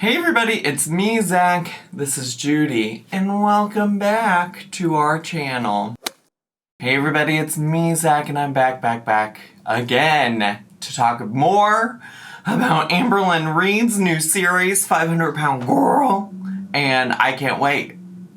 Hey everybody, it's me, Zach. This is Judy, and welcome back to our channel. Hey everybody, it's me, Zach, and I'm back again to talk more about Amberlynn Reid's new series, 500 Pound Girl, and I can't wait.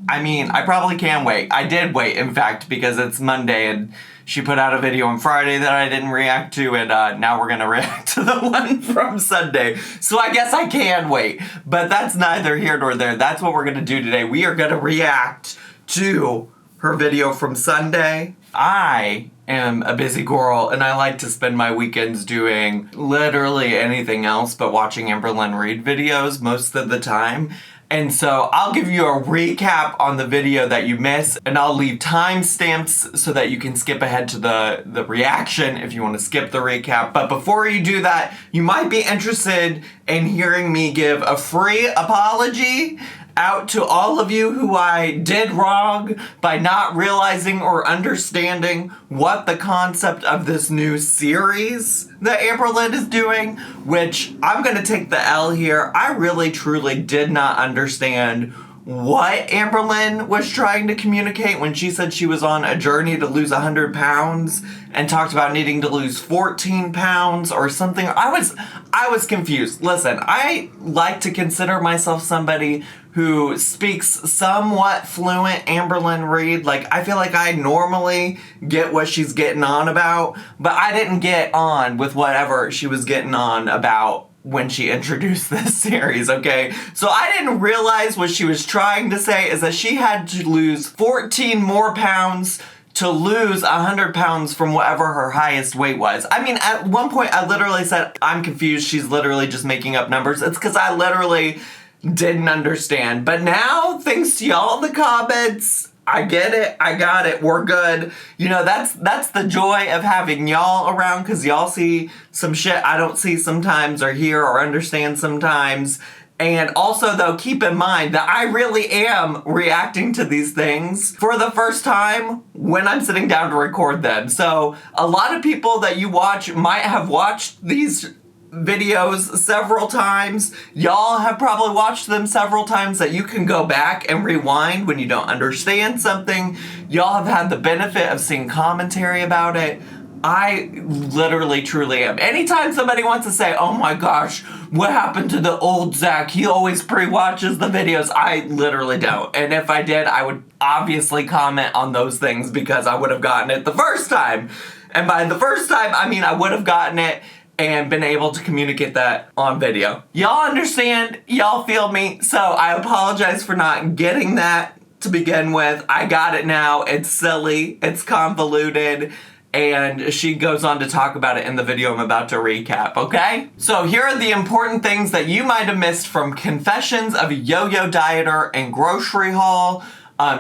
I mean, I probably can wait. I did wait, in fact, because it's Monday and she put out a video on Friday that I didn't react to, and now we're gonna react to the one from Sunday. So I guess I can wait, but that's neither here nor there. That's what we're gonna do today. We are gonna react to her video from Sunday. I am a busy girl, and I like to spend my weekends doing literally anything else but watching Amberlynn Reid videos most of the time. And so I'll give you a recap on the video that you missed, and I'll leave timestamps so that you can skip ahead to the reaction if you want to skip the recap. But before you do that, you might be interested in hearing me give a free apology out to all of you who I did wrong by not realizing or understanding what the concept of this new series that Amberlynn is doing, which I'm gonna take the L here. I really truly did not understand what Amberlynn was trying to communicate when she said she was on a journey to lose 100 pounds and talked about needing to lose 14 pounds or something. I was confused. Listen, I like to consider myself somebody who speaks somewhat fluent Amberlynn Reid. Like, I feel like I normally get what she's getting on about, but I didn't get on with whatever she was getting on about when she introduced this series, okay? So I didn't realize what she was trying to say is that she had to lose 14 more pounds to lose 100 pounds from whatever her highest weight was. I mean, at one point I literally said, I'm confused, she's literally just making up numbers. It's because I literally didn't understand. But now, thanks to y'all in the comments, I get it, I got it, we're good. You know, that's the joy of having y'all around, because y'all see some shit I don't see sometimes, or hear, or understand sometimes. And also, though, keep in mind that I really am reacting to these things for the first time when I'm sitting down to record them. So a lot of people that you watch might have watched these videos several times. Y'all have probably watched them several times that you can go back and rewind when you don't understand something. Y'all have had the benefit of seeing commentary about it. I literally, truly am. Anytime somebody wants to say, oh my gosh, what happened to the old Zach? He always pre-watches the videos. I literally don't. And if I did, I would obviously comment on those things because I would have gotten it the first time. And by the first time, I mean I would have gotten it and been able to communicate that on video. Y'all understand, y'all feel me, so I apologize for not getting that to begin with. I got it now. It's silly, it's convoluted, and she goes on to talk about it in the video I'm about to recap, okay? So here are the important things that you might have missed from Confessions of a Yo-Yo Dieter and Grocery Haul.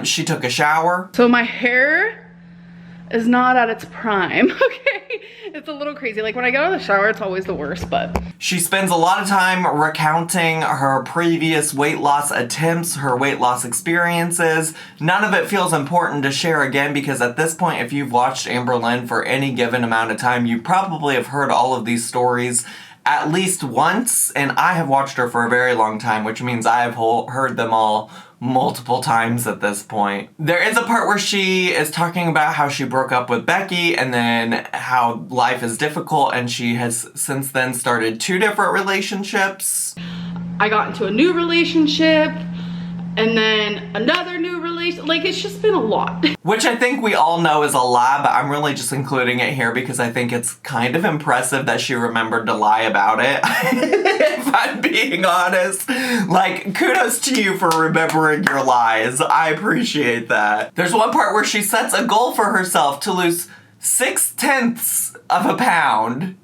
She took a shower. So my hair is not at its prime, okay? It's a little crazy. Like when I get out of the shower, it's always the worst, but. She spends a lot of time recounting her previous weight loss attempts, her weight loss experiences. None of it feels important to share again because at this point, if you've watched Amberlynn for any given amount of time, you probably have heard all of these stories at least once, and I have watched her for a very long time, which means I have heard them all multiple times at this point. There is a part where she is talking about how she broke up with Becky and then how life is difficult, and she has since then started 2 different relationships. I got into a new relationship and then another new relationship. Like, it's just been a lot. Which I think we all know is a lie, but I'm really just including it here because I think it's kind of impressive that she remembered to lie about it. If I'm being honest. Like, kudos to you for remembering your lies. I appreciate that. There's one part where she sets a goal for herself to lose 6/10 of a pound.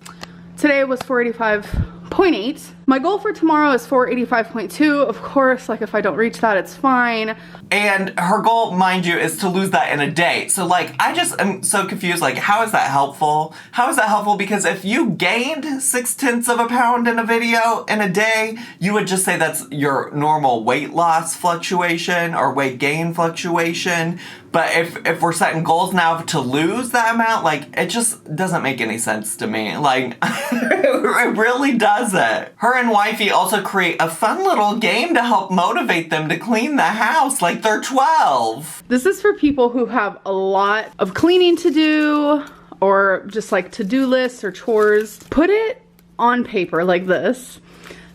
Today was 485.8. My goal for tomorrow is 485.2. Of course, like if I don't reach that, it's fine. And her goal, mind you, is to lose that in a day. So like, I just am so confused. Like, how is that helpful? How is that helpful? Because if you gained 6/10 of a pound in a video in a day, you would just say that's your normal weight loss fluctuation or weight gain fluctuation. But if we're setting goals now to lose that amount, like, it just doesn't make any sense to me. Like, it really doesn't. Her and wifey also create a fun little game to help motivate them to clean the house like they're 12. This is for people who have a lot of cleaning to do or just like to-do lists or chores. Put it on paper like this.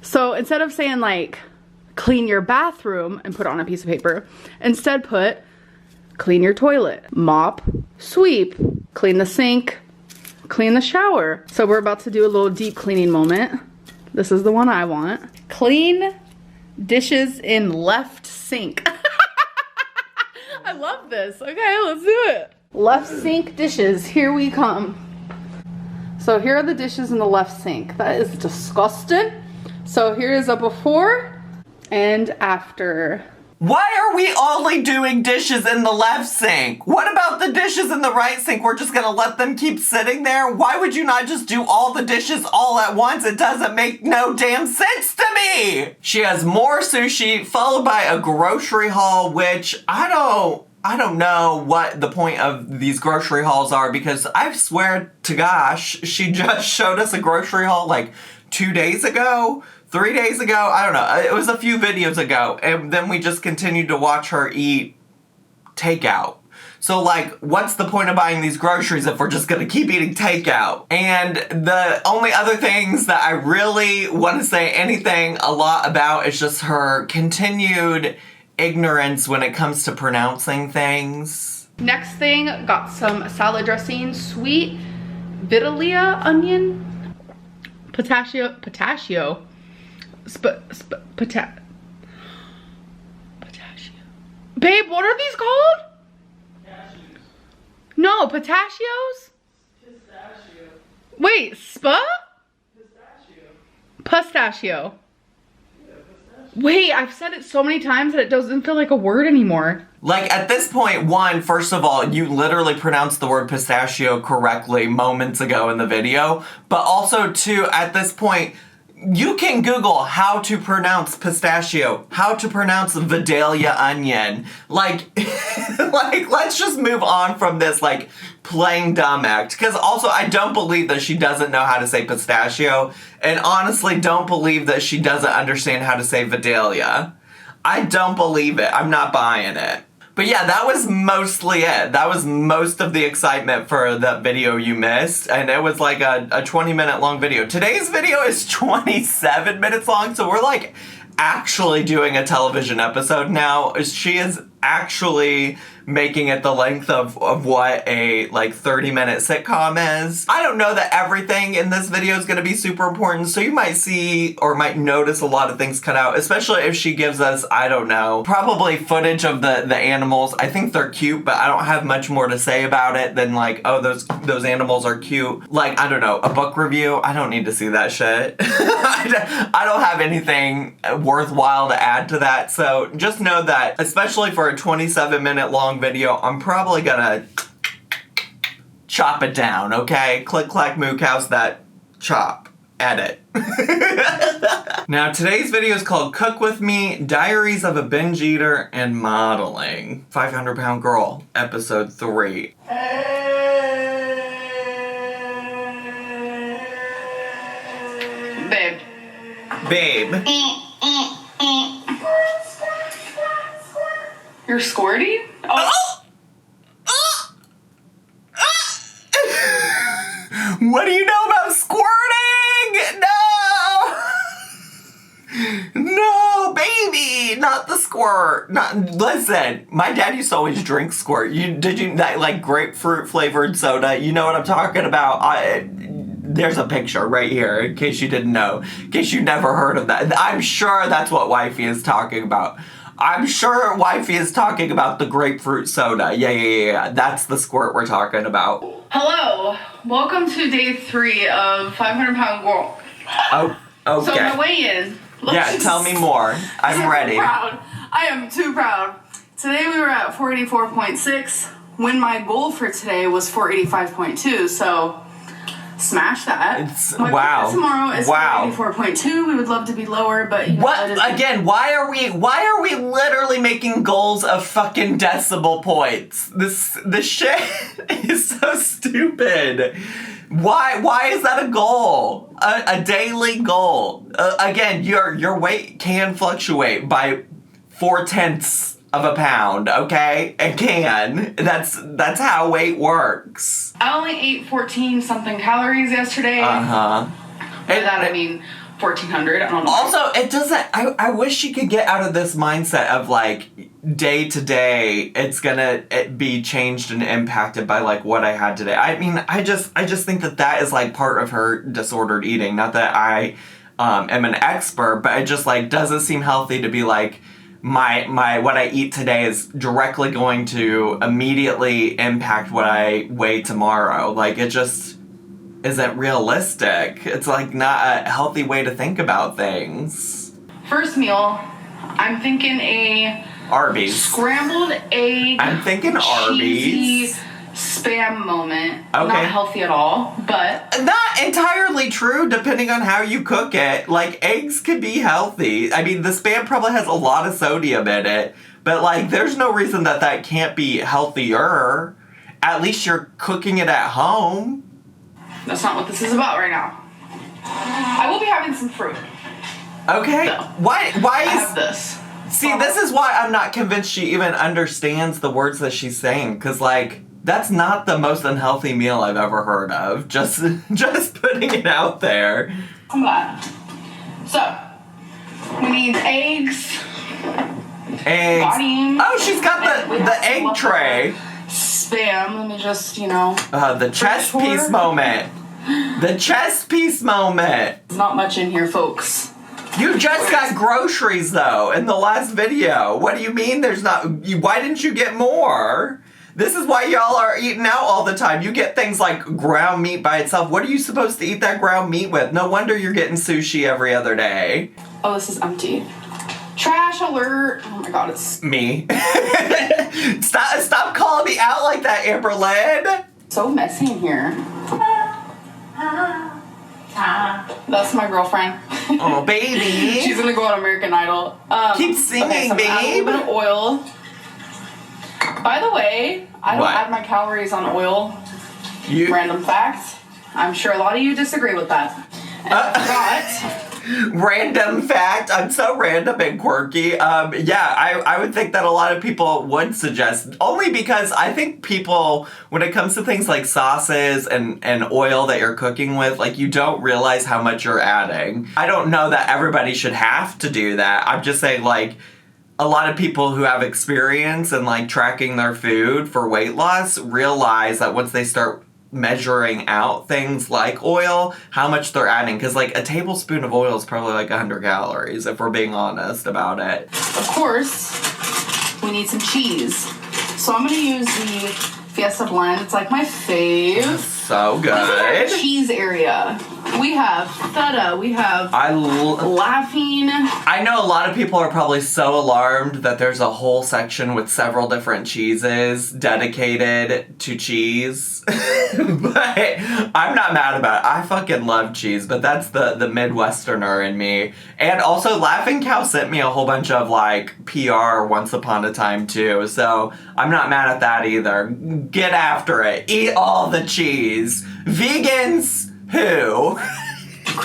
So instead of saying like, clean your bathroom and put it on a piece of paper, instead put, clean your toilet, mop, sweep, clean the sink, clean the shower. So we're about to do a little deep cleaning moment. This is the one I want. Clean dishes in left sink. I love this. Okay, let's do it. Left sink dishes, here we come. So here are the dishes in the left sink. That is disgusting. So here is a before and after. Why are we only doing dishes in the left sink? What about the dishes in the right sink? We're just gonna let them keep sitting there? Why would you not just do all the dishes all at once? It doesn't make no damn sense to me! She has more sushi, followed by a grocery haul, which I don't know what the point of these grocery hauls are, because I swear to gosh, she just showed us a grocery haul like 2 days ago. 3 days ago, I don't know, it was a few videos ago, and then we just continued to watch her eat takeout. So like, what's the point of buying these groceries if we're just gonna keep eating takeout? And the only other things that I really want to say anything a lot about is just her continued ignorance when it comes to pronouncing things. Next thing, got some salad dressing, sweet Vidalia onion, potassium. Potassium. Babe, what are these called? Pistachios. No, pistachios? Pistachio. Wait, Pistachio. Pistachio. Yeah, pistachio. Wait, I've said it so many times that it doesn't feel like a word anymore. Like, at this point, one, first of all, you literally pronounced the word pistachio correctly moments ago in the video. But also, two, at this point, you can Google how to pronounce pistachio, how to pronounce Vidalia onion. Like, let's just move on from this, like, playing dumb act. Because also, I don't believe that she doesn't know how to say pistachio. And honestly, don't believe that she doesn't understand how to say Vidalia. I don't believe it. I'm not buying it. But yeah, that was mostly it. That was most of the excitement for that video you missed. And it was like a 20-minute long video. Today's video is 27 minutes long, so we're like actually doing a television episode now. She is actually making it the length of what a like 30-minute sitcom is. I don't know that everything in this video is going to be super important, so you might see or might notice a lot of things cut out, especially if she gives us, I don't know, probably footage of the animals. I think they're cute, but I don't have much more to say about it than like, oh, those animals are cute. Like, I don't know, a book review? I don't need to see that shit. I don't have anything worthwhile to add to that, so just know that, especially for a 27-minute long video, I'm probably gonna chop it down, okay? Click, clack, moo, cows, that, chop, edit. Now, today's video is called Cook With Me, Diaries of a Binge Eater and Modeling. 500-Pound Girl, Episode 3. Babe. You're squirting? Oh. What do you know about squirting? No! No, baby! Not the squirt. Listen, my dad used to always drink squirt. That like grapefruit flavored soda? You know what I'm talking about? There's a picture right here, in case you didn't know. In case you never heard of that. I'm sure that's what wifey is talking about. I'm sure wifey is talking about the grapefruit soda. Yeah. That's the squirt we're talking about. Hello. Welcome to day 3 of 500-Pound Girl. Oh, okay. So my weigh-in. Yeah, tell me more. I'm ready. I am too proud. Today we were at 484.6 when my goal for today was 485.2, so smash that. My goal for tomorrow is 484.2. We would love to be lower, but you know, what again? Why are we literally making goals of fucking decimal points? This shit is so stupid. Why is that a goal? A daily goal. Again, your weight can fluctuate by 0.4 of a pound, okay? It can. That's how weight works. I only ate 14 something calories yesterday. Uh-huh. By that I mean 1,400. I don't know. Also, it doesn't... I wish she could get out of this mindset of, like, day to day, it's gonna be changed and impacted by, like, what I had today. I mean, I just think that is, like, part of her disordered eating. Not that I am an expert, but it just, like, doesn't seem healthy to be, like, my what I eat today is directly going to immediately impact what I weigh tomorrow. Like, it just isn't realistic. It's like not a healthy way to think about things. First meal, I'm thinking a Arby's. Scrambled egg. I'm thinking Arby's. Spam moment. Okay. Not healthy at all, but not entirely true depending on how you cook it. Like, eggs can be healthy. I mean, the Spam probably has a lot of sodium in it, but, like, there's no reason that can't be healthier. At least you're cooking it at home. That's not what this is about right now. I will be having some fruit. Okay. No. Why I is have this. See, this is why I'm not convinced she even understands the words that she's saying, cuz, like, that's not the most unhealthy meal I've ever heard of. Just putting it out there. I'm glad. So, we need eggs. Eggs. Body. Oh, she's got the egg tray. Spam. Let me just, The chess piece moment. The chess piece moment. There's not much in here, folks. You just got groceries, though, in the last video. What do you mean there's not... Why didn't you get more? This is why y'all are eating out all the time. You get things like ground meat by itself. What are you supposed to eat that ground meat with? No wonder you're getting sushi every other day. Oh, this is empty. Trash alert. Oh my god, it's... Me. Stop calling me out like that, Amberlynn. so messy in here. That's my girlfriend. Oh, baby. She's gonna go on American Idol. Keep singing, so I'm adding a babe. little bit of oil. By the way, I don't What? add my calories on oil. You... Random fact. I'm sure a lot of you disagree with that. And I forgot. Random fact. I'm so random and quirky. Yeah, I would think that a lot of people would suggest, only because I think people, when it comes to things like sauces and oil that you're cooking with, like, you don't realize how much you're adding. I don't know that everybody should have to do that. I'm just saying, like, a lot of people who have experience in, like, tracking their food for weight loss realize that once they start measuring out things like oil, how much they're adding. Because, like, a tablespoon of oil is probably like 100 calories, if we're being honest about it. Of course, we need some cheese. So I'm going to use the Fiesta blend. It's like my fave. So good. This is our cheese area. We have feta. We have laughing. I know a lot of people are probably so alarmed that there's a whole section with several different cheeses dedicated to cheese. But I'm not mad about it. I fucking love cheese, but that's the Midwesterner in me. And also, Laughing Cow sent me a whole bunch of, like, PR once upon a time, too. So I'm not mad at that either. Get after it. Eat all the cheese. Vegans, who?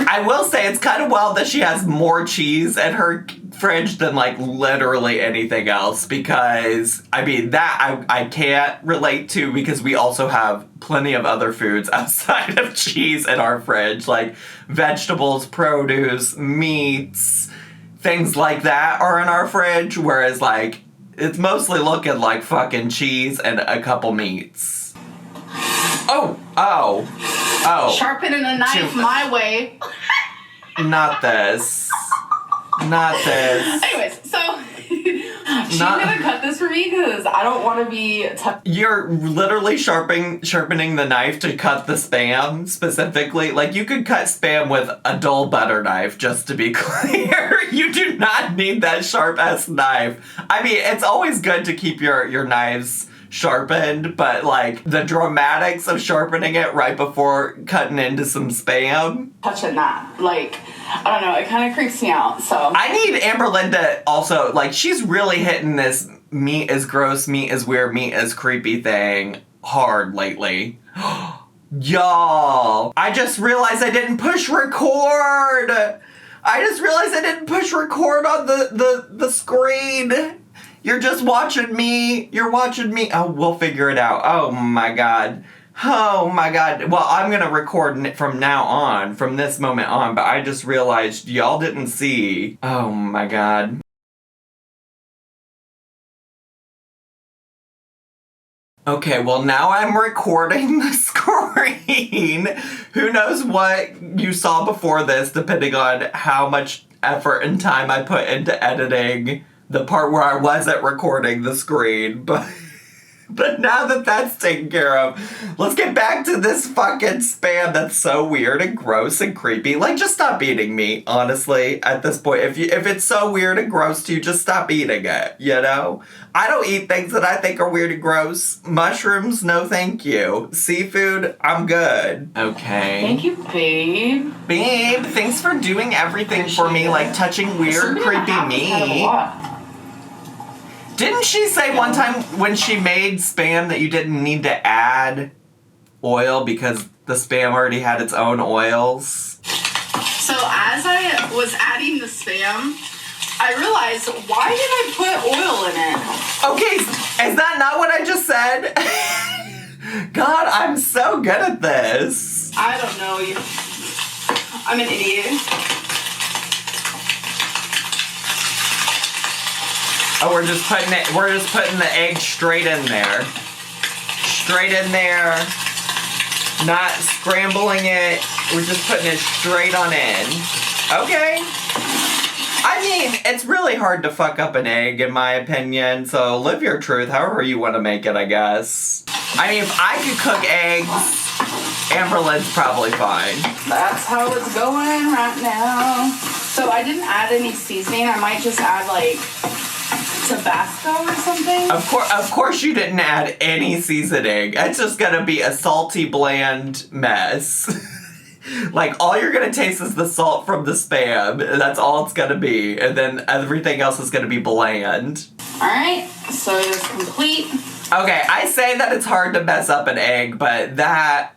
I will say it's kind of wild that she has more cheese in her fridge than, like, literally anything else, because, I mean, that I can't relate to, because we also have plenty of other foods outside of cheese in our fridge, like vegetables, produce, meats, things like that are in our fridge, whereas, like, it's mostly looking like fucking cheese and a couple meats. Oh. Sharpening a knife my way. Not this. Not this. Anyways, so she's gonna cut this for me because I don't want to be... You're literally sharpening the knife to cut the Spam, specifically. Like, you could cut Spam with a dull butter knife, just to be clear. You do not need that sharp-ass knife. I mean, it's always good to keep your knives sharpened, but, like, the dramatics of sharpening it right before cutting into some Spam. Touching that. Like, I don't know, it kind of creeps me out, so. I need Amberlynn to also, like, she's really hitting this meat is gross, meat is weird, meat is creepy thing hard lately. Y'all, I just realized I didn't push record. I just realized I didn't push record on the screen. You're just watching me. You're watching me. Oh, we'll figure it out. Oh my God. Oh my God. Well, I'm going to record from now on, from this moment on, but I just realized y'all didn't see. Oh my God. Okay, well now I'm recording the screen. Who knows what you saw before this, depending on how much effort and time I put into editing the part where I wasn't recording the screen. But now that that's taken care of, let's get back to this fucking spam that's so weird and gross and creepy. Like, just stop eating me, honestly, at this point. If it's so weird and gross to you, just stop eating it, you know? I don't eat things that I think are weird and gross. Mushrooms, no thank you. Seafood, I'm good. Okay. Thank you, babe. Babe, thanks for doing everything for me, like touching weird, creepy me. Didn't she say one time when she made Spam that you didn't need to add oil because the Spam already had its own oils? So as I was adding the Spam, I realized, why did I put oil in it? Okay, is that not what I just said? God, I'm so good at this. I don't know. I'm an idiot. Oh, we're just putting the egg straight in there. Straight in there. Not scrambling it. We're just putting it straight on in. Okay. I mean, it's really hard to fuck up an egg, in my opinion, so live your truth however you want to make it, I guess. I mean, if I could cook eggs, Amberlynn's probably fine. That's how it's going right now. So I didn't add any seasoning. I might just add, like, Tabasco or something? Of course you didn't add any seasoning. It's just gonna be a salty, bland mess. Like, all you're gonna taste is the salt from the Spam. That's all it's gonna be. And then everything else is gonna be bland. Alright, so it's complete. Okay, I say that it's hard to mess up an egg, but that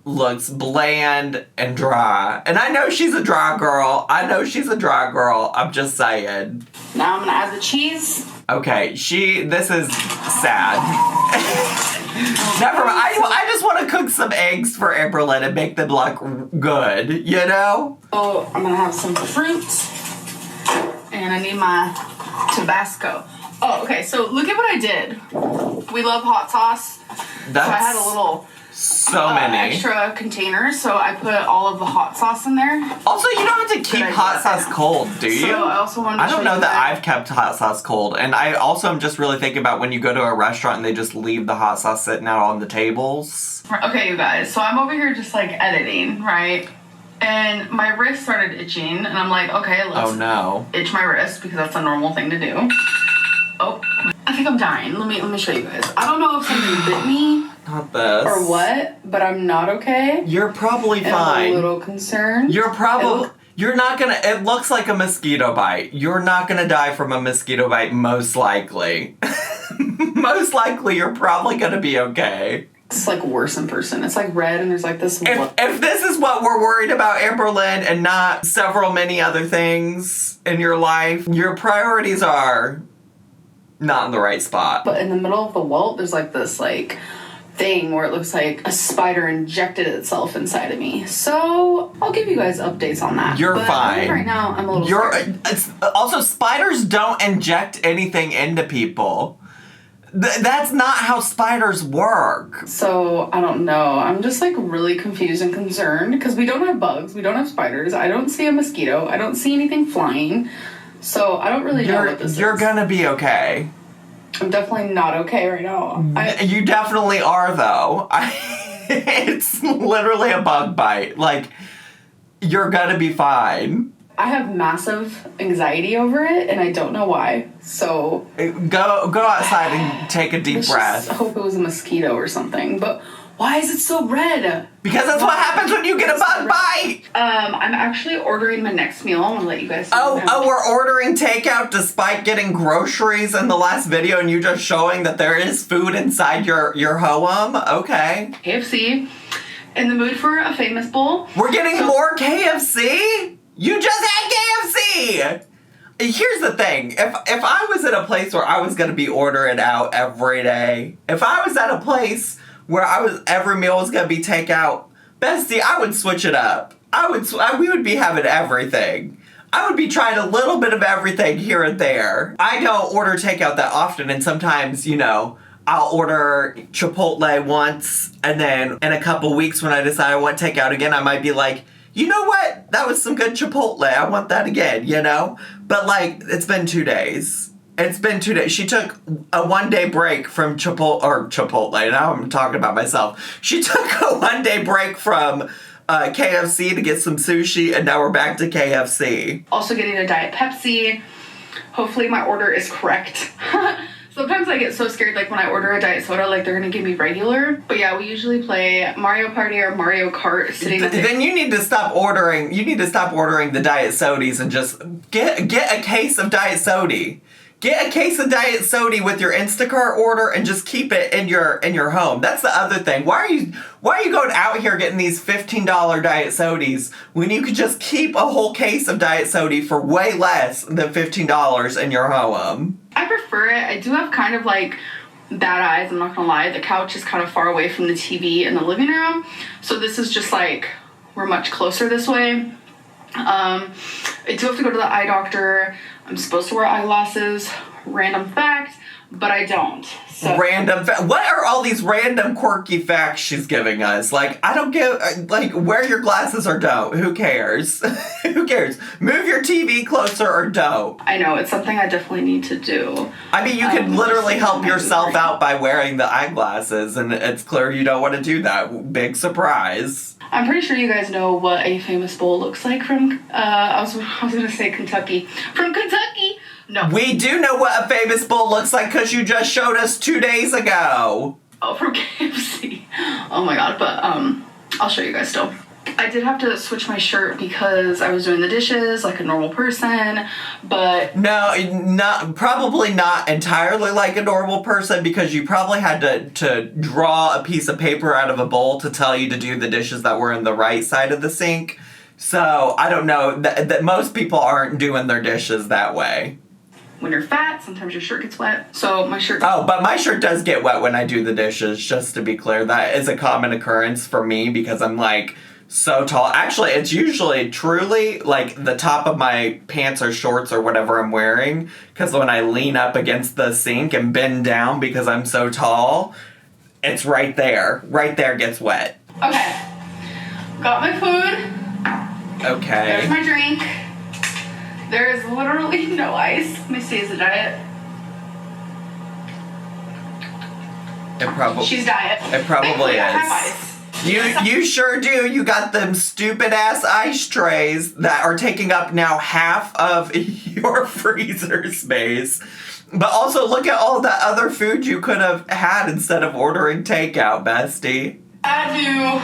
looks bland and dry. And I know she's a dry girl. I'm just saying. Now I'm gonna add the cheese. Okay, this is sad. Never mind. I just want to cook some eggs for Amberlynn and make them look good, you know? Oh, I'm gonna have some fruit. And I need my Tabasco. Oh, okay, so look at what I did. We love hot sauce. So I had a little many extra containers, so I put all of the hot sauce in there. Also, you don't have to keep hot sauce cold, do you? So I also wanted to I don't know that I've kept hot sauce cold, and I also am just really thinking about when you go to a restaurant and they just leave the hot sauce sitting out on the tables. Okay, you guys, so I'm over here just like editing, right? And my wrist started itching, and I'm like, okay, let's itch my wrist because that's a normal thing to do. Oh, I think I'm dying. Let me show you guys. I don't know if something bit me. Not this. Or what, but I'm not okay. You're probably fine. I'm a little concerned. You're not gonna, it looks like a mosquito bite. You're not gonna die from a mosquito bite, most likely. Most likely, you're probably gonna be okay. It's like worse in person. It's like red and there's like this. If this is what we're worried about, Amberlynn, and not many other things in your life, your priorities are not in the right spot. But in the middle of the welt, there's like this like thing where it looks like a spider injected itself inside of me. So I'll give you guys updates on that. You're fine. Right now, I'm a little scared. Also, spiders don't inject anything into people. That's not how spiders work. So, I don't know. I'm just like really confused and concerned because we don't have bugs. We don't have spiders. I don't see a mosquito. I don't see anything flying. So, I don't really know what this is. You're gonna be okay. I'm definitely not okay right now. You definitely are, though. It's literally a bug bite. Like, you're gonna be fine. I have massive anxiety over it, and I don't know why. So go outside and take a deep breath. Just hope it was a mosquito or something. But why is it so red? Because that's what happens when you get a bug bite. I'm actually ordering my next meal. I want to let you guys know. Oh, we're ordering takeout despite getting groceries in the last video and you just showing that there is food inside your home? Okay. KFC. in the mood for a famous bowl. We're getting more KFC? You just had KFC! Here's the thing. If I was at a place where I was going to be ordering out every day, if I was at a place where every meal was going to be takeout, bestie, I would switch it up. We would be having everything. I would be trying a little bit of everything here and there. I don't order takeout that often, and sometimes, I'll order Chipotle once, and then in a couple weeks when I decide I want takeout again, I might be like, you know what? That was some good Chipotle. I want that again, But, it's been 2 days. It's been 2 days. She took a 1-day break from Chipotle. Now I'm talking about myself. She took a 1-day break from KFC to get some sushi, and now we're back to KFC. Also getting a Diet Pepsi. Hopefully my order is correct. Sometimes I get so scared, when I order a diet soda, they're gonna give me regular. But yeah, we usually play Mario Party or Mario Kart sitting at the... Then you need to stop ordering the diet sodies and just get a case of diet sody. Get a case of diet sody with your Instacart order and just keep it in your home. That's the other thing. Why are you going out here getting these $15 diet sodies when you could just keep a whole case of diet sody for way less than $15 in your home? I prefer it. I do have kind of bad eyes, I'm not gonna lie. The couch is kind of far away from the TV in the living room. So this is just we're much closer this way. I do have to go to the eye doctor. I'm supposed to wear eyeglasses. Random fact, but I don't. So. What are all these random quirky facts she's giving us? I don't get, wear your glasses or don't. Who cares? Who cares? Move your TV closer or don't. I know, it's something I definitely need to do. I mean, you can literally help yourself out by wearing the eyeglasses, and it's clear you don't want to do that. Big surprise. I'm pretty sure you guys know what a famous bowl looks like from, I was going to say Kentucky. From Kentucky! No. We do know what a famous bowl looks like because you just showed us 2 days ago. Oh, from KFC. Oh my god, but I'll show you guys still. I did have to switch my shirt because I was doing the dishes like a normal person, but... No, probably not entirely like a normal person because you probably had to draw a piece of paper out of a bowl to tell you to do the dishes that were in the right side of the sink. So, I don't know, that most people aren't doing their dishes that way. When you're fat, sometimes your shirt gets wet. So my shirt... Oh, but my shirt does get wet when I do the dishes, just to be clear. That is a common occurrence for me because I'm so tall. Actually, it's usually truly the top of my pants or shorts or whatever I'm wearing. Because when I lean up against the sink and bend down because I'm so tall, it's right there. Right there gets wet. Okay. Got my food. Okay. There's my drink. There is literally no ice. Let me see, is it diet? She's diet. It probably is. I have ice. You sure do. You got them stupid ass ice trays that are taking up now half of your freezer space. But also look at all the other food you could have had instead of ordering takeout, bestie. I do.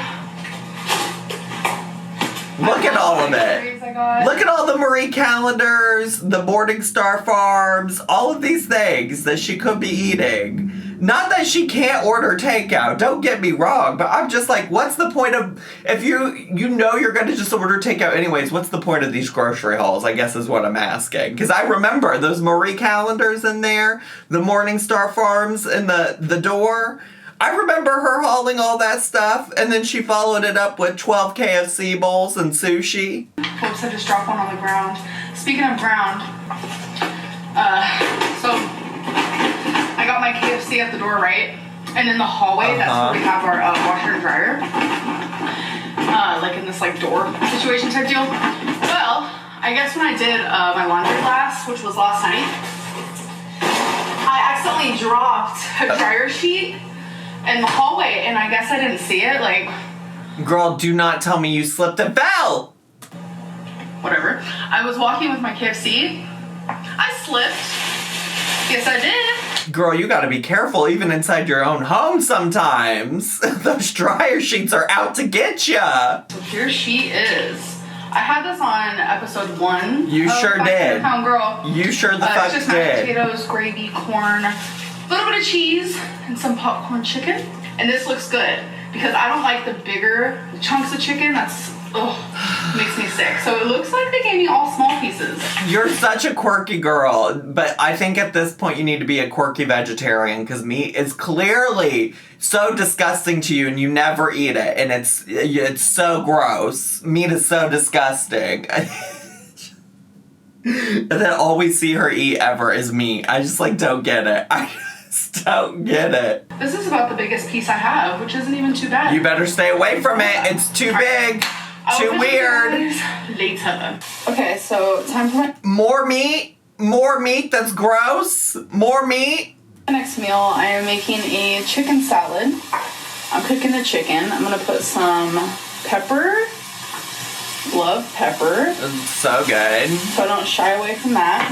Look at all of it. Look at all the Marie calendars, the Morningstar farms, all of these things that she could be eating. Not that she can't order takeout, don't get me wrong, but I'm just what's the point of, if you know you're going to just order takeout anyways, what's the point of these grocery hauls, I guess is what I'm asking. Because I remember those Marie calendars in there, the Morningstar farms in the door. I remember her hauling all that stuff, and then she followed it up with 12 KFC bowls and sushi. Oops, I just dropped one on the ground. Speaking of ground, so I got my KFC at the door, right? And in the hallway, that's where we have our washer and dryer. In this door situation type deal. Well, I guess when I did my laundry last, which was last night, I accidentally dropped a dryer sheet in the hallway, and I guess I didn't see it, Girl, do not tell me you slipped and fell! Whatever. I was walking with my KFC. I slipped. Yes, I did. Girl, you gotta be careful even inside your own home sometimes. Those dryer sheets are out to get ya! So here she is. I had this on episode 1. You sure did. Pound Girl. You sure the fuck it's just did. mashed potatoes, gravy, corn, a little bit of cheese, and some popcorn chicken. And this looks good. because I don't like the bigger chunks of chicken. That's, makes me sick. So it looks like they gave me all small pieces. You're such a quirky girl, but I think at this point you need to be a quirky vegetarian because meat is clearly so disgusting to you and you never eat it, and it's so gross. Meat is so disgusting. And then all we see her eat ever is meat. I just don't get it. I just don't get it. This is about the biggest piece I have, which isn't even too bad. You better stay away from it. It's too big. Too weird. Later. Okay, so time for my more meat. More meat that's gross. More meat. next meal. I am making a chicken salad. I'm cooking the chicken. I'm gonna put some pepper. Love pepper. So good. So I don't shy away from that.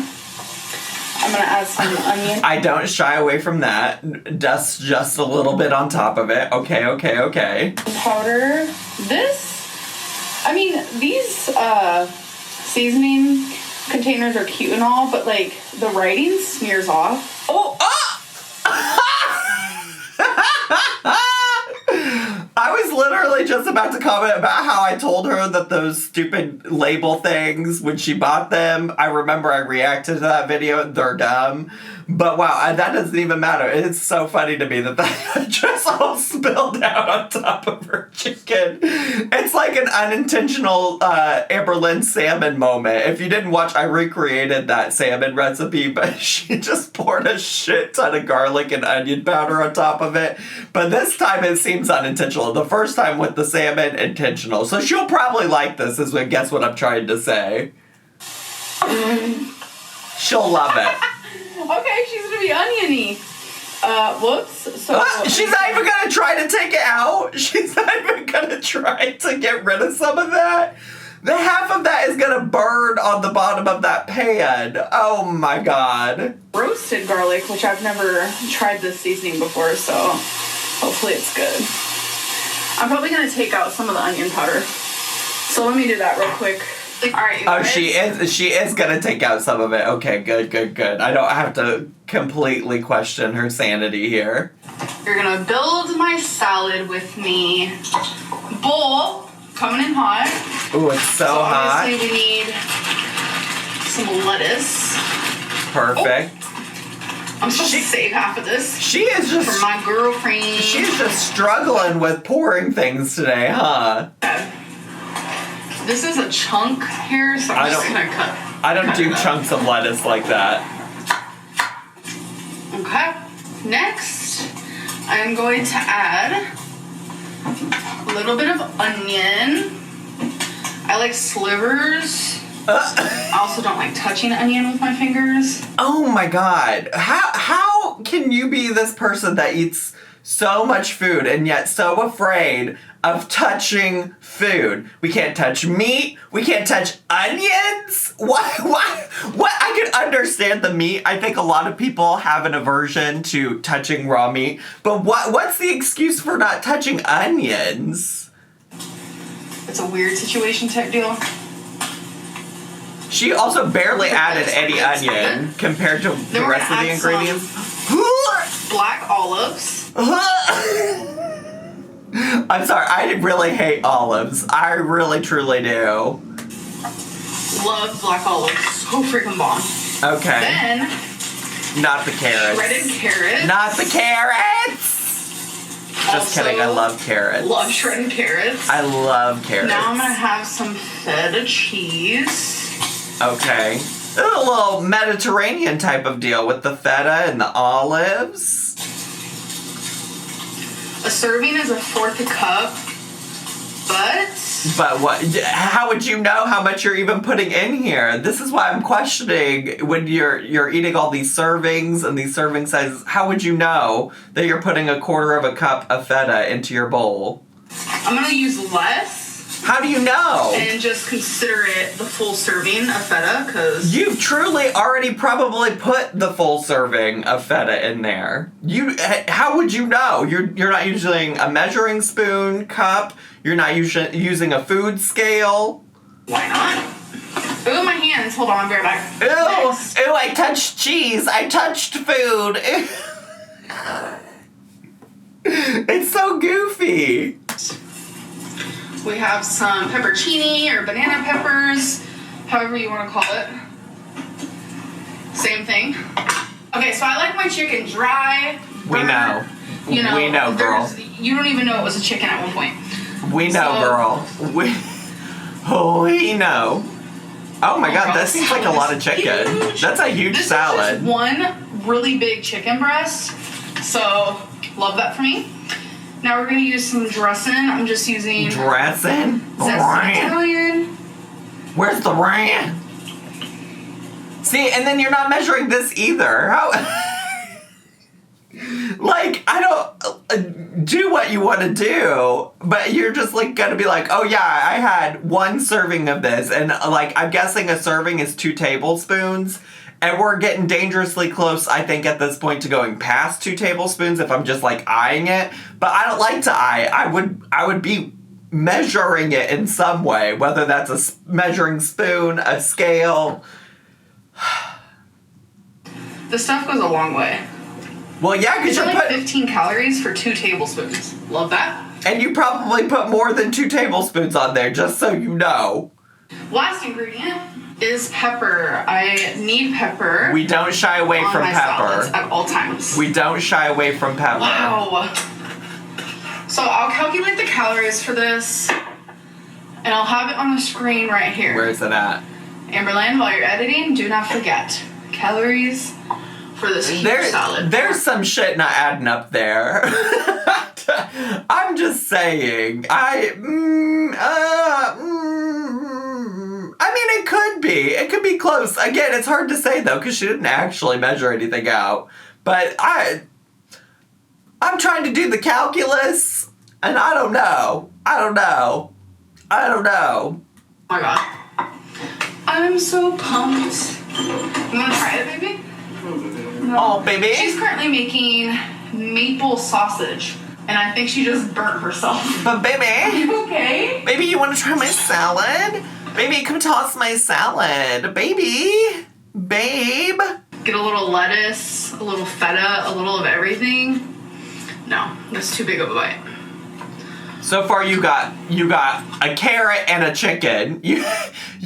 I'm gonna add some onion. I don't shy away from that. Just a little bit on top of it. Okay. Powder. These seasoning containers are cute and all, but the writing smears off. I was literally just about to comment about how I told her that those stupid label things, when she bought them, I remember I reacted to that video, they're dumb. But wow, that doesn't even matter. It's so funny to me that just all spilled out on top of her chicken. It's like an unintentional Amberlynn salmon moment. If you didn't watch, I recreated that salmon recipe, but she just poured a shit ton of garlic and onion powder on top of it. But this time it seems unintentional. The first time with the salmon, intentional. So she'll probably like this, is I guess what I'm trying to say. She'll love it. Okay, she's gonna be oniony. Whoops. So she's not even gonna try to take it out. She's not even gonna try to get rid of some of that. The half of that is gonna burn on the bottom of that pan. Oh my god. Roasted garlic, which I've never tried this seasoning before, so hopefully it's good. I'm probably gonna take out some of the onion powder. So let me do that real quick. Alright. Oh, she is gonna take out some of it. Okay, good. I don't have to completely question her sanity here. You're gonna build my salad with me. Bowl coming in hot. Ooh, it's so hot. Obviously we need some lettuce. Perfect. I'm supposed to save half of this. She is just for my girlfriend. She's just struggling with pouring things today, huh? This is a chunk here, so I'm just gonna cut. I don't do chunks of lettuce like that. Okay. Next, I'm going to add a little bit of onion. I like slivers. I also don't like touching onion with my fingers. Oh my god. How can you be this person that eats so much food and yet so afraid of touching food? We can't touch meat. We can't touch onions. What? I can understand the meat. I think a lot of people have an aversion to touching raw meat. But what's the excuse for not touching onions? It's a weird situation type deal. She also barely added any onion compared to the rest of the ingredients. Black olives. I'm sorry, I really hate olives. I really, truly do. Love black olives. So freaking bomb. Okay. Then, not the carrots. Shredded carrots. Not the carrots! Just kidding, I love carrots. Love shredded carrots. I love carrots. Now I'm gonna have some feta cheese. Okay. A little Mediterranean type of deal with the feta and the olives. A serving is 1/4 cup, But what? How would you know how much you're even putting in here? This is why I'm questioning when you're eating all these servings and these serving sizes. How would you know that you're putting 1/4 cup of feta into your bowl? I'm gonna use less. How do you know? And just consider it the full serving of feta, because you've truly already probably put the full serving of feta in there. How would you know? You're not using a measuring spoon, cup. You're not using a food scale. Why not? Ooh, my hands. Hold on, I'll be right back. Ooh, I touched cheese. I touched food. It's so goofy. We have some peppercini or banana peppers, however you want to call it. Same thing. Okay, so I like my chicken dry. We know. You know, we know, girl. You don't even know it was a chicken at one point. We know, girl. We know. Oh my god, that seems like a lot of chicken. Huge. That's a huge salad. This is just one really big chicken breast. So, love that for me. Now we're going to use some dressing. I'm just using... Dressing? Italian. Where's the ranch? See, and then you're not measuring this either. How... Like, I don't do what you want to do, but you're just like gonna be like, oh yeah, I had one serving of this, and like I'm guessing a serving is 2 tablespoons, and we're getting dangerously close, I think, at this point to going past 2 tablespoons if I'm just like eyeing it. But I don't like to eye. I would be measuring it in some way, whether that's a measuring spoon, a scale. The stuff goes a long way. Well, yeah, because you're like 15 calories for 2 tablespoons. Love that. And you probably put more than 2 tablespoons on there, just so you know. Last ingredient is pepper. I need pepper. We don't shy away from pepper. At all times. We don't shy away from pepper. Wow. So I'll calculate the calories for this, and I'll have it on the screen right here. Where is it at? Amberlynn, while you're editing, do not forget calories for this huge salad. There's some shit not adding up there. I'm just saying. I mean, it could be. It could be close. Again, it's hard to say, though, because she didn't actually measure anything out. But I'm trying to do the calculus, and I don't know. Oh my god. I'm so pumped. You want to try it, baby? No. Oh, baby. She's currently making maple sausage, and I think she just burnt herself. But baby. Are you okay? Baby, you want to try my salad? Baby, come toss my salad. Baby. Babe. Get a little lettuce, a little feta, a little of everything. No, that's too big of a bite. So far you got a carrot and a chicken.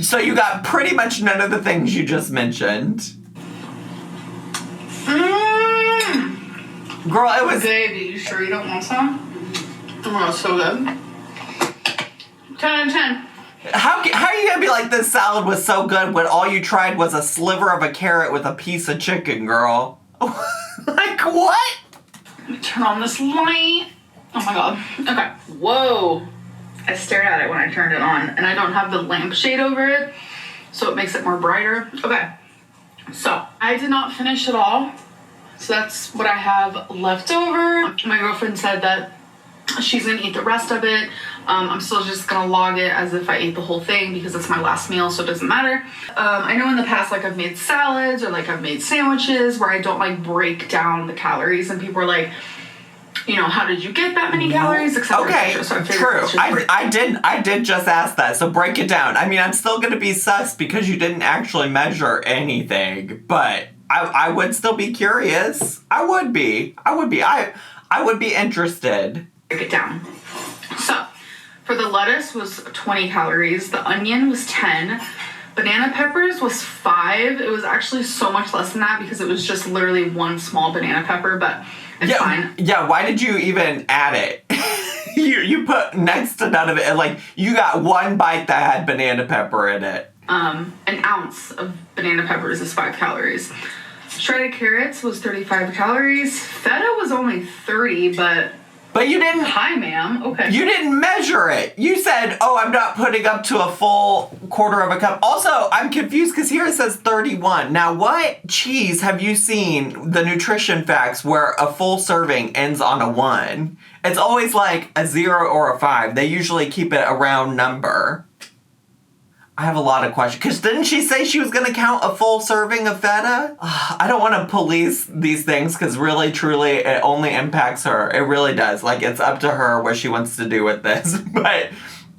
So you got pretty much none of the things you just mentioned. Girl, it was... Baby, you sure you don't want some? Oh, it's so good. 10 out of 10. How are you gonna be like, this salad was so good when all you tried was a sliver of a carrot with a piece of chicken, girl? Like, what? Let me turn on this light. Oh my god. Okay. Whoa. I stared at it when I turned it on, and I don't have the lampshade over it, so it makes it more brighter. Okay. So, I did not finish it all, so that's what I have left over. My girlfriend said that she's gonna eat the rest of it. I'm still just gonna log it as if I ate the whole thing because it's my last meal, so it doesn't matter. I know in the past, like, I've made salads or like I've made sandwiches where I don't like break down the calories, and people are like, you know, how did you get that many calories? Okay, true. I did just ask that, so break it down. I mean, I'm still gonna be sus because you didn't actually measure anything, but I would still be curious. I would be interested. Break it down. So, for the lettuce was 20 calories, the onion was 10, banana peppers was 5. It was actually so much less than that because it was just literally one small banana pepper, but it's fine. Yeah, why did you even add it? you put next to none of it, and like, you got one bite that had banana pepper in it. An ounce of banana peppers is 5 calories. Shredded carrots was 35 calories. Feta was only 30, but you didn't... Hi, ma'am. Okay. You didn't measure it. You said, oh, I'm not putting up to a full quarter of a cup. Also, I'm confused because here it says 31. Now, what cheese have you seen, the nutrition facts, where a full serving ends on a 1? It's always like a 0 or a 5. They usually keep it a round number. I have a lot of questions. Because didn't she say she was going to count a full serving of feta? I don't want to police these things because really, truly, it only impacts her. It really does. Like, it's up to her what she wants to do with this. But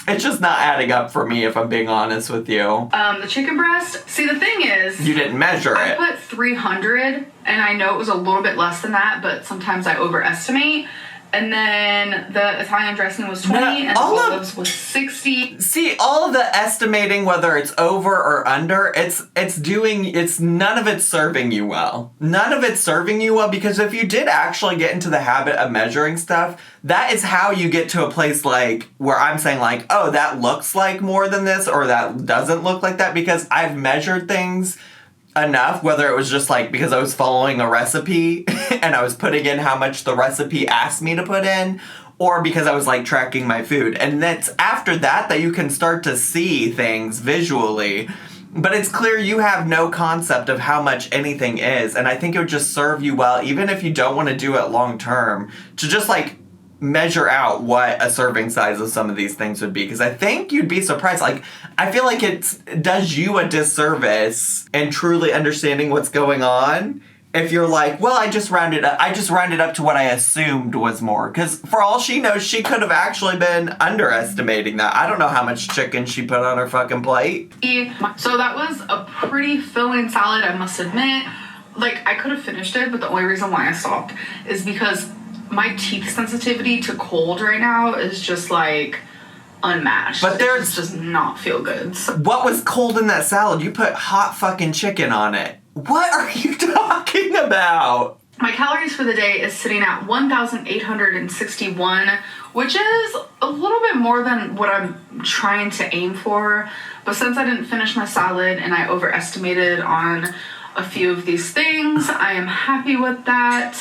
it's just not adding up for me, if I'm being honest with you. The chicken breast, see, the thing is... You didn't measure it. I put 300, and I know it was a little bit less than that, but sometimes I overestimate. And then the Italian dressing was 20 and olives was 60. See, all of the estimating, whether it's over or under, none of it's serving you well. None of it's serving you well, because if you did actually get into the habit of measuring stuff, that is how you get to a place like where I'm saying like, oh, that looks like more than this, or that doesn't look like that, because I've measured things enough, whether it was just like because I was following a recipe and I was putting in how much the recipe asked me to put in, or because I was like tracking my food. And that's after that you can start to see things visually. But it's clear you have no concept of how much anything is, and I think it would just serve you well, even if you don't want to do it long term, to just like measure out what a serving size of some of these things would be, because I think you'd be surprised. Like, I feel like it does you a disservice in truly understanding what's going on if you're like, well, I just rounded up to what I assumed was more, because for all she knows, she could have actually been underestimating that. I don't know how much chicken she put on her fucking plate. So that was a pretty filling salad, I must admit. Like, I could have finished it, but the only reason why I stopped is because my teeth sensitivity to cold right now is just like unmatched. But it does not feel good. What was cold in that salad? You put hot fucking chicken on it. What are you talking about? My calories for the day is sitting at 1,861, which is a little bit more than what I'm trying to aim for. But since I didn't finish my salad and I overestimated on a few of these things, I am happy with that.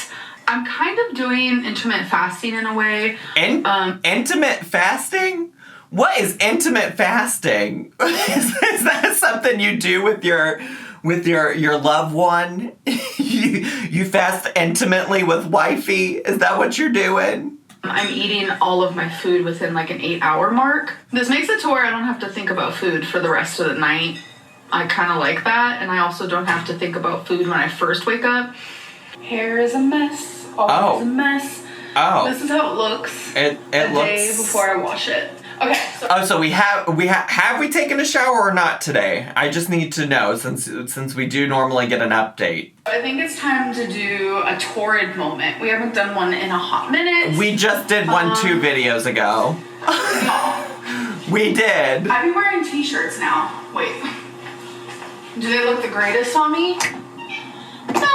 I'm kind of doing intermittent fasting in a way. Intermittent fasting? What is intermittent fasting? Is that something you do with your loved one? you fast intimately with wifey? Is that what you're doing? I'm eating all of my food within like an 8-hour mark. This makes it to where I don't have to think about food for the rest of the night. I kind of like that, and I also don't have to think about food when I first wake up. Hair is a mess. Always a mess. Oh. This is how it looks. It looks day before I wash it. Okay. So we have we taken a shower or not today? I just need to know, since we do normally get an update. I think it's time to do a torrid moment. We haven't done one in a hot minute. We just did one 2 videos ago. We did. I've been wearing t-shirts now. Wait. Do they look the greatest on me? No.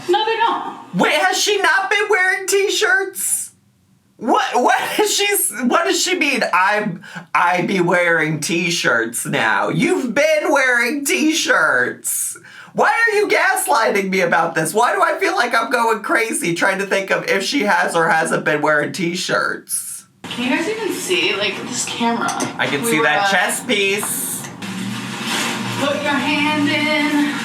No, they don't. Wait, has she not been wearing t-shirts? What does she mean? I be wearing t-shirts now. You've been wearing t-shirts. Why are you gaslighting me about this? Why do I feel like I'm going crazy trying to think of if she has or hasn't been wearing t-shirts? Can you guys even see, like, this camera? I can see that chest piece. Put your hand in.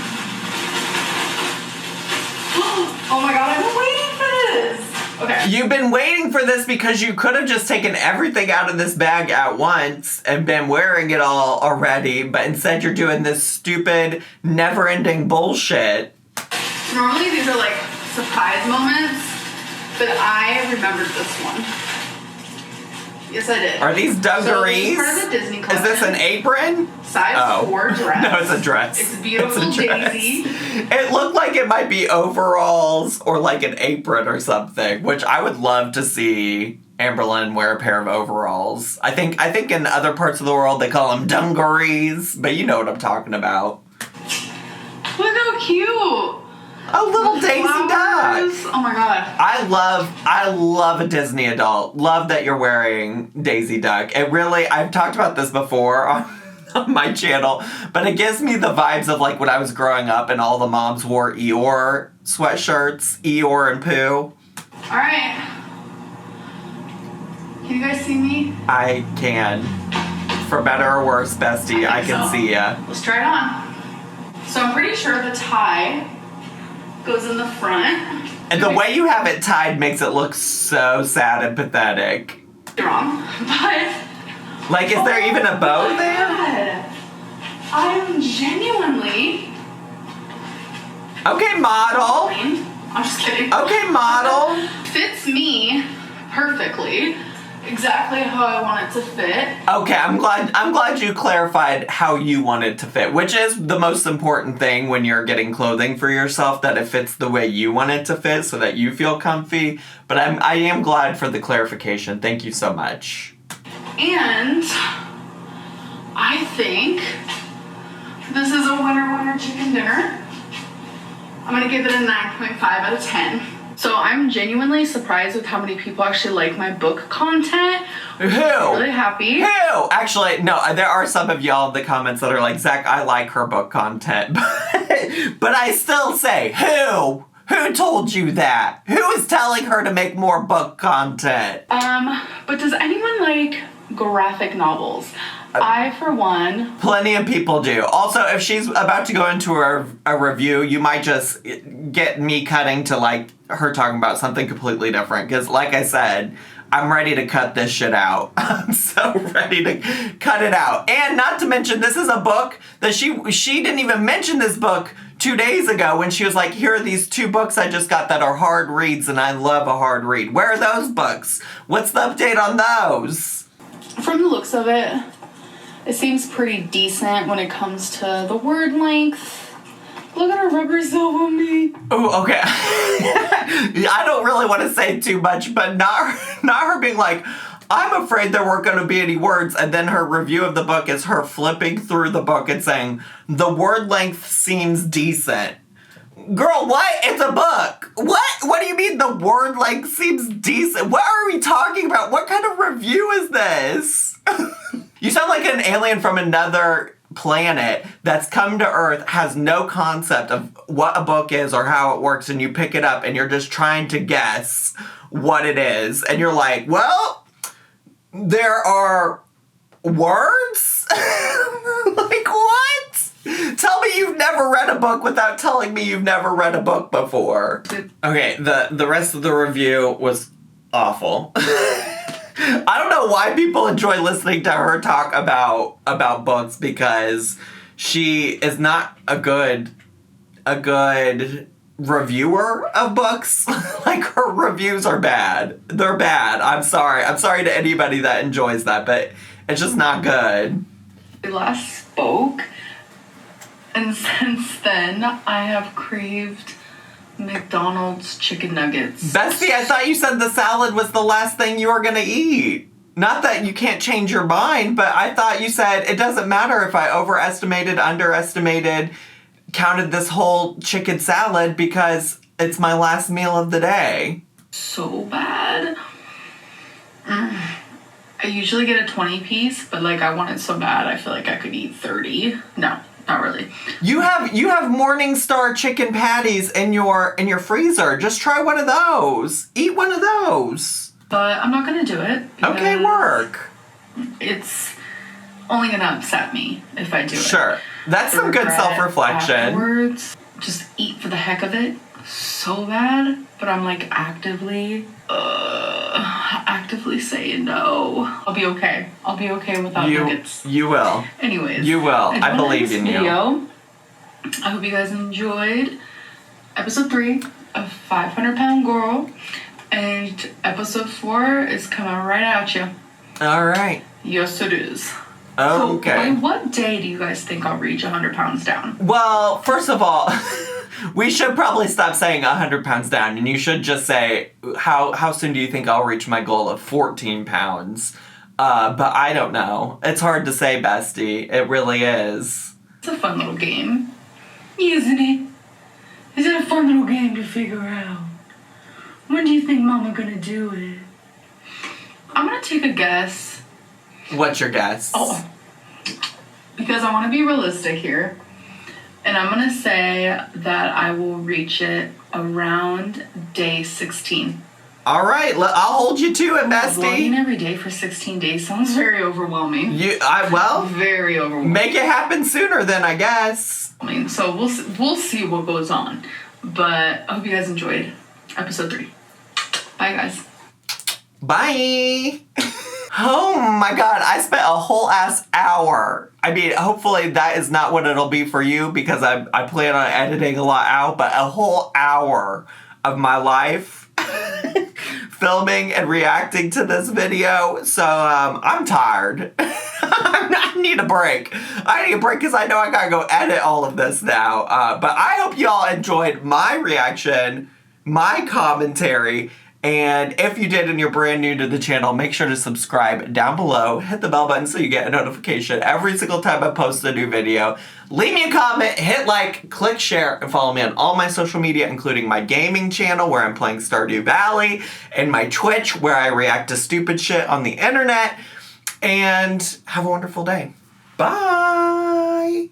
Oh my god, I've been waiting for this. Okay. You've been waiting for this because you could have just taken everything out of this bag at once and been wearing it all already, but instead you're doing this stupid, never-ending bullshit. Normally these are like surprise moments, but I remembered this one. Yes, I did. Are these dungarees? So this is part of the Disney collection. Is this an apron? Size 4 dress. No, it's a dress. It's beautiful, it's a dress. Daisy. It looked like it might be overalls or like an apron or something, which I would love to see Amberlynn wear a pair of overalls. I think in other parts of the world they call them dungarees, but you know what I'm talking about. Look how cute. A little Daisy Duck. Oh my god. I love a Disney adult. Love that you're wearing Daisy Duck. It really, I've talked about this before on my channel, but it gives me the vibes of like when I was growing up and all the moms wore Eeyore sweatshirts, Eeyore and Pooh. Alright. Can you guys see me? I can. For better or worse, bestie, I can see ya. Let's try it on. So I'm pretty sure the tie goes in the front. And the way you have it tied makes it look so sad and pathetic. You're wrong, but... Like, is there even a bow there? God. I am genuinely... Okay, model. I'm just kidding. Okay, model. Fits me perfectly. exactly how I want it to fit. Okay, I'm glad you clarified how you want it to fit, which is the most important thing when you're getting clothing for yourself, that it fits the way you want it to fit so that you feel comfy. But I am glad for the clarification. Thank you so much. And I think this is a winner chicken dinner. I'm gonna give it a 9.5 out of 10. So I'm genuinely surprised with how many people actually like my book content. Who? I'm really happy. Who? Actually, no, there are some of y'all in the comments that are like, Zach, I like her book content. But I still say, who? Who told you that? Who is telling her to make more book content? But does anyone like graphic novels? I, for one... Plenty of people do. Also, if she's about to go into a review, you might just get me cutting to, like, her talking about something completely different. Because, like I said, I'm ready to cut this shit out. I'm so ready to cut it out. And not to mention, this is a book that she didn't even mention this book 2 days ago when she was like, here are these 2 books I just got that are hard reads and I love a hard read. Where are those books? What's the update on those? From the looks of it, it seems pretty decent when it comes to the word length. Look at her rubber self on me. Oh, okay. I don't really want to say too much, but not her being like, I'm afraid there weren't going to be any words, and then her review of the book is her flipping through the book and saying, the word length seems decent. Girl, what? It's a book. What? What do you mean the word length seems decent? What are we talking about? What kind of review is this? You sound like an alien from another planet that's come to Earth, has no concept of what a book is or how it works, and you pick it up and you're just trying to guess what it is. And you're like, well, there are words? Like, what? Tell me you've never read a book without telling me you've never read a book before. Okay, the rest of the review was awful. I don't know why people enjoy listening to her talk about books, because she is not a good reviewer of books. Like, her reviews are bad. They're bad. I'm sorry. I'm sorry to anybody that enjoys that, but it's just not good. We last spoke, and since then I have craved McDonald's chicken nuggets. Bestie, I thought you said the salad was the last thing you were gonna eat. Not that you can't change your mind, but I thought you said it doesn't matter if I overestimated, underestimated, counted this whole chicken salad because it's my last meal of the day. So bad. I usually get a 20 piece, but like I want it so bad I feel like I could eat 30. No. Not really. You have Morningstar chicken patties in your freezer. Just try one of those. Eat one of those. But I'm not gonna do it. Okay, work. It's only gonna upset me if I do it. Sure. That's some good self-reflection. Afterwards, just eat for the heck of it. So bad, but I'm like actively saying no. I'll be okay. I'll be okay without nuggets. You will. Anyways. You will. I believe in you. I hope you guys enjoyed episode 3 of 500-Pound Girl. And episode 4 is coming right at you. All right. Yes, it is. Okay. So, by what day do you guys think I'll reach 100 pounds down? Well, first of all, we should probably stop saying 100 pounds down, and you should just say, how soon do you think I'll reach my goal of 14 pounds? But I don't know. It's hard to say, bestie. It really is. It's a fun little game. Isn't it? Is it a fun little game to figure out? When do you think Mama gonna do it? I'm gonna take a guess. What's your guess? Oh, because I want to be realistic here. And I'm going to say that I will reach it around day 16. All right, I'll hold you to it, bestie. Vlogging every day for 16 days sounds very overwhelming. Very overwhelming. Make it happen sooner then, I guess. So we'll see what goes on. But I hope you guys enjoyed episode 3. Bye, guys. Bye. Oh my god, I spent a whole ass hour. I mean, hopefully that is not what it'll be for you, because I plan on editing a lot out, but a whole hour of my life filming and reacting to this video, so I'm tired. I need a break. I need a break because I know I gotta go edit all of this now. But I hope you all enjoyed my reaction, my commentary, and if you did and you're brand new to the channel, make sure to subscribe down below. Hit the bell button so you get a notification every single time I post a new video. Leave me a comment, hit like, click share, and follow me on all my social media, including my gaming channel where I'm playing Stardew Valley, and my Twitch where I react to stupid shit on the internet. And have a wonderful day. Bye!